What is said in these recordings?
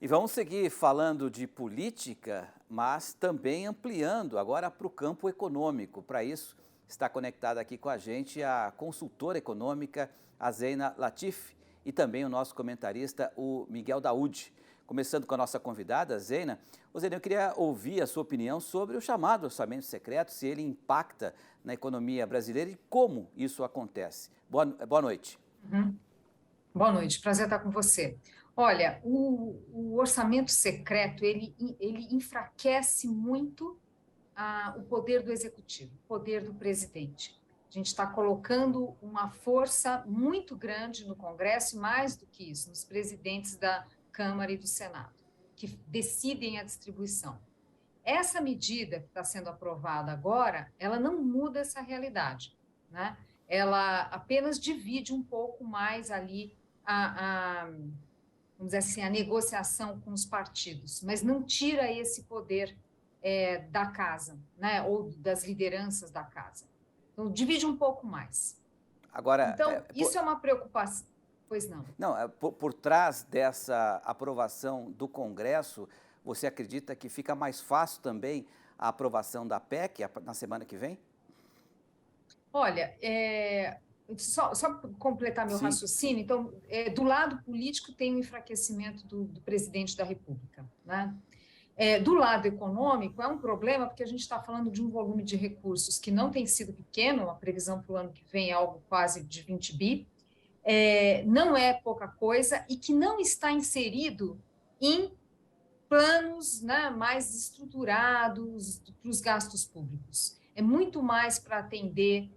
E vamos seguir falando de política, mas também ampliando agora para o campo econômico. Para isso, está conectada aqui com a gente a consultora econômica, a Zeina Latif, e também o nosso comentarista, o Miguel Daoud. Começando com a nossa convidada, Zeina. Zeina, eu queria ouvir a sua opinião sobre o chamado orçamento secreto, se ele impacta na economia brasileira e como isso acontece. Boa noite. Uhum. Boa noite, prazer estar com você. Olha, o orçamento secreto, ele enfraquece muito o poder do executivo, o poder do presidente. A gente está colocando uma força muito grande no Congresso, e mais do que isso, nos presidentes da Câmara e do Senado, que decidem a distribuição. Essa medida que está sendo aprovada agora, ela não muda essa realidade, né? Ela apenas divide um pouco mais ali vamos dizer assim, a negociação com os partidos, mas não tira esse poder da casa, né, ou das lideranças da casa. Então, divide um pouco mais. Agora, então, isso é uma preocupação. Pois não. Não, por trás dessa aprovação do Congresso, você acredita que fica mais fácil também a aprovação da PEC na semana que vem? Olha, só completar meu raciocínio, então, do lado político tem o enfraquecimento do presidente da República, né? Do lado econômico, é um problema porque a gente está falando de um volume de recursos que não tem sido pequeno, a previsão para o ano que vem é algo quase de 20 bi, não é pouca coisa e que não está inserido em planos, né, mais estruturados para os gastos públicos. É muito mais para atender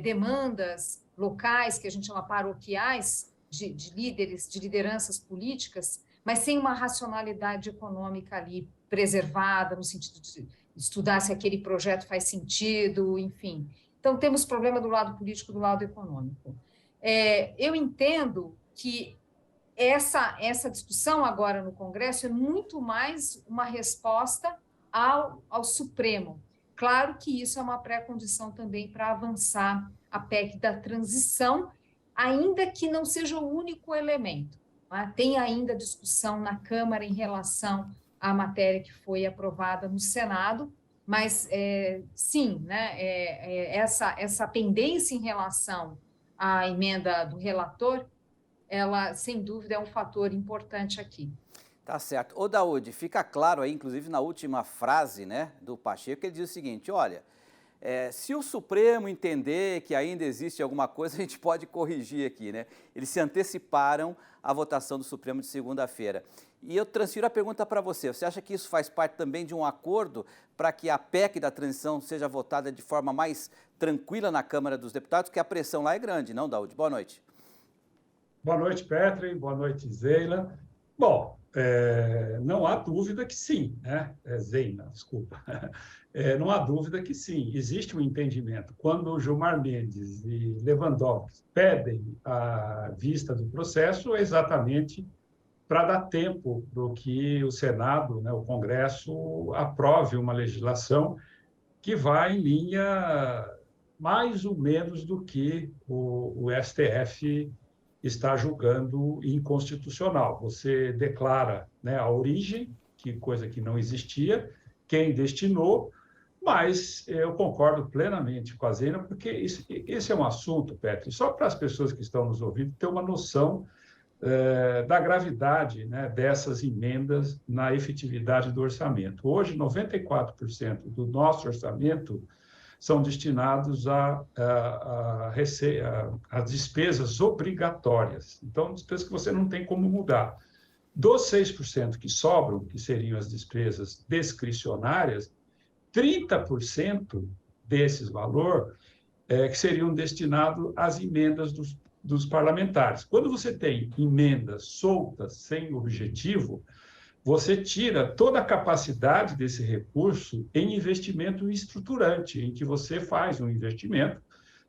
demandas locais, que a gente chama paroquiais, de líderes, de lideranças políticas, mas sem uma racionalidade econômica ali preservada, no sentido de estudar se aquele projeto faz sentido, enfim. Então, temos problema do lado político, do lado econômico. Eu entendo que essa discussão agora no Congresso é muito mais uma resposta ao Supremo. Claro que isso é uma pré-condição também para avançar a PEC da transição, ainda que não seja o único elemento. Né? Tem ainda discussão na Câmara em relação à matéria que foi aprovada no Senado, mas sim, né, essa tendência em relação à emenda do relator, ela, sem dúvida, é um fator importante aqui. Tá certo. Daoud, fica claro aí, inclusive na última frase, né, do Pacheco, ele diz o seguinte, olha, se o Supremo entender que ainda existe alguma coisa, a gente pode corrigir aqui, né? Eles se anteciparam à votação do Supremo de segunda-feira. E eu transfiro a pergunta para você, você acha que isso faz parte também de um acordo para que a PEC da transição seja votada de forma mais tranquila na Câmara dos Deputados, porque a pressão lá é grande, não, Daoud? Boa noite. Boa noite, Petri. Boa noite, Zeina. Bom, não há dúvida que sim, né? Zeina, desculpa. Não há dúvida que sim, existe um entendimento. Quando Gilmar Mendes e Lewandowski pedem a vista do processo, é exatamente para dar tempo para que o Senado, né, o Congresso, aprove uma legislação que vai em linha mais ou menos do que o STF está julgando inconstitucional. Você declara, né, a origem, que coisa que não existia, quem destinou, mas eu concordo plenamente com a Zeina, porque esse é um assunto, Petri, só para as pessoas que estão nos ouvindo ter uma noção da gravidade, né, dessas emendas na efetividade do orçamento. Hoje, 94% do nosso orçamento são destinados às despesas obrigatórias. Então, despesas que você não tem como mudar. Dos 6% que sobram, que seriam as despesas discricionárias, 30% desses valor que seriam destinados às emendas dos parlamentares. Quando você tem emendas soltas, sem objetivo, você tira toda a capacidade desse recurso em investimento estruturante, em que você faz um investimento,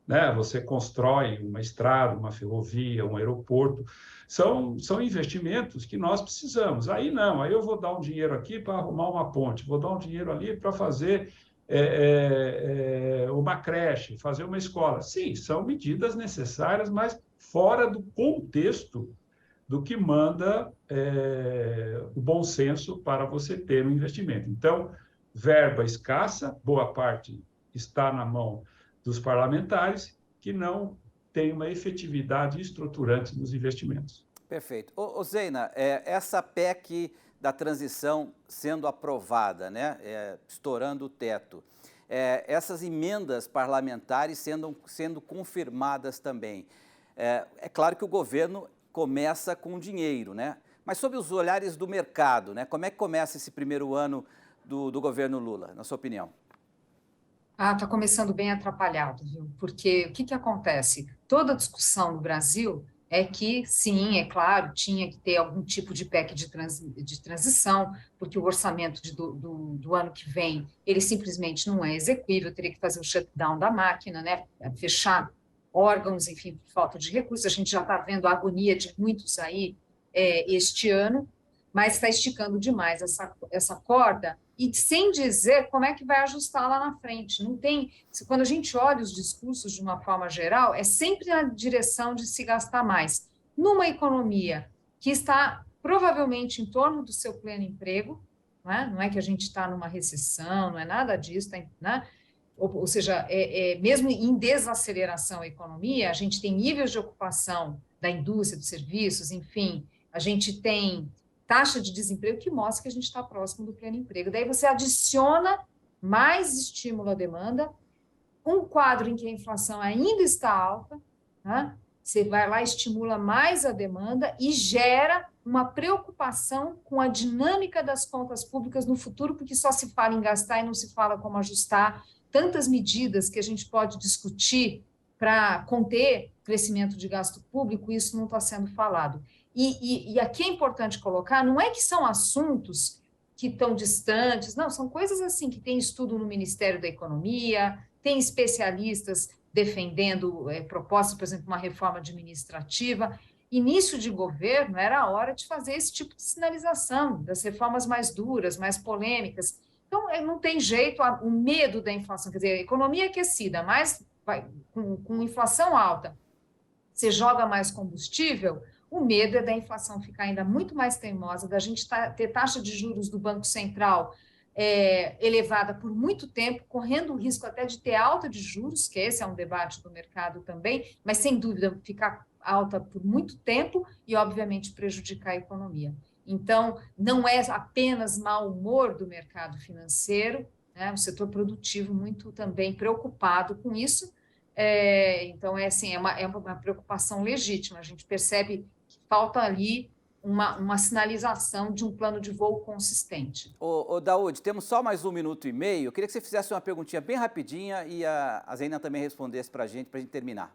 né? Você constrói uma estrada, uma ferrovia, um aeroporto. São investimentos que nós precisamos. Aí não, aí eu vou dar um dinheiro aqui para arrumar uma ponte, vou dar um dinheiro ali para fazer uma creche, fazer uma escola. Sim, são medidas necessárias, mas fora do contexto do que manda bom senso para você ter um investimento. Então, verba escassa, boa parte está na mão dos parlamentares, que não tem uma efetividade estruturante nos investimentos. Perfeito. Ô Zeina, essa PEC da transição sendo aprovada, né, estourando o teto, essas emendas parlamentares sendo confirmadas também. É claro que o governo começa com dinheiro, né? Mas sob os olhares do mercado, né, como é que começa esse primeiro ano do governo Lula, na sua opinião? Está começando bem atrapalhado, viu? Porque o que acontece? Toda a discussão no Brasil é que, sim, é claro, tinha que ter algum tipo de PEC de transição, porque o orçamento do ano que vem, ele simplesmente não é execuível, teria que fazer o shutdown da máquina, né? Fechar órgãos, enfim, por falta de recursos. A gente já está vendo a agonia de muitos aí este ano, mas está esticando demais essa corda e sem dizer como é que vai ajustar lá na frente. Não tem, quando a gente olha os discursos de uma forma geral, é sempre na direção de se gastar mais. Numa economia que está provavelmente em torno do seu pleno emprego, não é que a gente está numa recessão, não é nada disso, né? Ou seja, mesmo em desaceleração a economia, a gente tem níveis de ocupação da indústria, dos serviços, enfim, a gente tem taxa de desemprego que mostra que a gente está próximo do pleno emprego. Daí você adiciona mais estímulo à demanda, um quadro em que a inflação ainda está alta, né? Você vai lá, estimula mais a demanda e gera uma preocupação com a dinâmica das contas públicas no futuro, porque só se fala em gastar e não se fala como ajustar. Tantas medidas que a gente pode discutir para conter o crescimento de gasto público, isso não está sendo falado. E aqui é importante colocar, não é que são assuntos que estão distantes, não, são coisas assim que tem estudo no Ministério da Economia, tem especialistas defendendo propostas, por exemplo, uma reforma administrativa. Início de governo era a hora de fazer esse tipo de sinalização, das reformas mais duras, mais polêmicas. Então, não tem jeito, o medo da inflação, quer dizer, a economia aquecida, mas com inflação alta, você joga mais combustível, o medo é da inflação ficar ainda muito mais teimosa, da gente ter taxa de juros do Banco Central elevada por muito tempo, correndo o risco até de ter alta de juros, que esse é um debate do mercado também, mas sem dúvida ficar alta por muito tempo e, obviamente, prejudicar a economia. Então, não é apenas mau humor do mercado financeiro, né? O setor produtivo muito também preocupado com isso. Então, assim, é uma preocupação legítima. A gente percebe que falta ali uma sinalização de um plano de voo consistente. Ô Daúde, temos só mais 1 minuto e meio. Eu queria que você fizesse uma perguntinha bem rapidinha e a Zeina também respondesse para a gente terminar.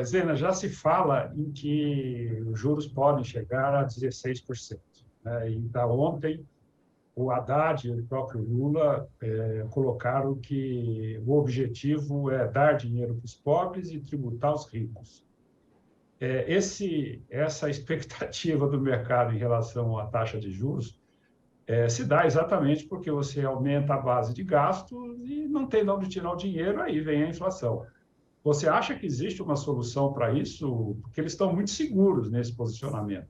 Zena, já se fala em que os juros podem chegar a 16%. Né? Então, ontem, o Haddad e o próprio Lula colocaram que o objetivo é dar dinheiro para os pobres e tributar os ricos. Essa expectativa do mercado em relação à taxa de juros se dá exatamente porque você aumenta a base de gastos e não tem de onde tirar o dinheiro, aí vem a inflação. Você acha que existe uma solução para isso? Porque eles estão muito seguros nesse posicionamento.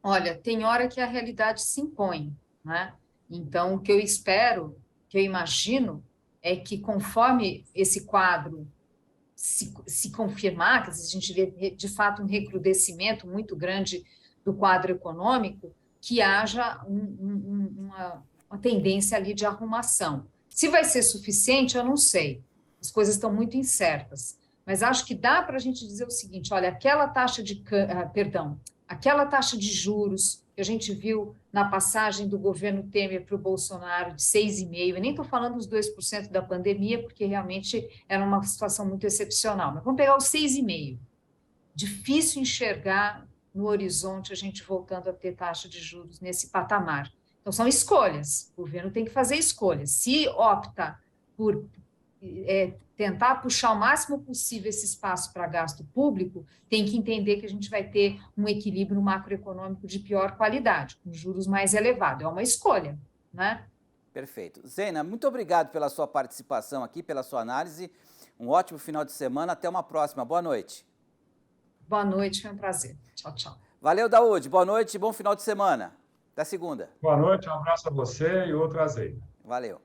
Olha, tem hora que a realidade se impõe, né? Então, o que eu espero, o que eu imagino, é que conforme esse quadro se confirmar, que a gente vê de fato um recrudescimento muito grande do quadro econômico, que haja uma tendência ali de arrumação. Se vai ser suficiente, eu não sei. As coisas estão muito incertas. Mas acho que dá para a gente dizer o seguinte: olha, aquela taxa de juros que a gente viu na passagem do governo Temer para o Bolsonaro de 6,5%, eu nem estou falando dos 2% da pandemia, porque realmente era uma situação muito excepcional, mas vamos pegar os 6,5%. Difícil enxergar no horizonte a gente voltando a ter taxa de juros nesse patamar. Então, são escolhas. O governo tem que fazer escolhas. Se opta por tentar puxar o máximo possível esse espaço para gasto público, tem que entender que a gente vai ter um equilíbrio macroeconômico de pior qualidade, com juros mais elevados. É uma escolha, né? Perfeito. Zeina, muito obrigado pela sua participação aqui, pela sua análise. Um ótimo final de semana. Até uma próxima. Boa noite. Boa noite, foi um prazer. Tchau, tchau. Valeu, Daúde. Boa noite e bom final de semana. Até segunda. Boa noite, um abraço a você e outro a Zeina. Valeu.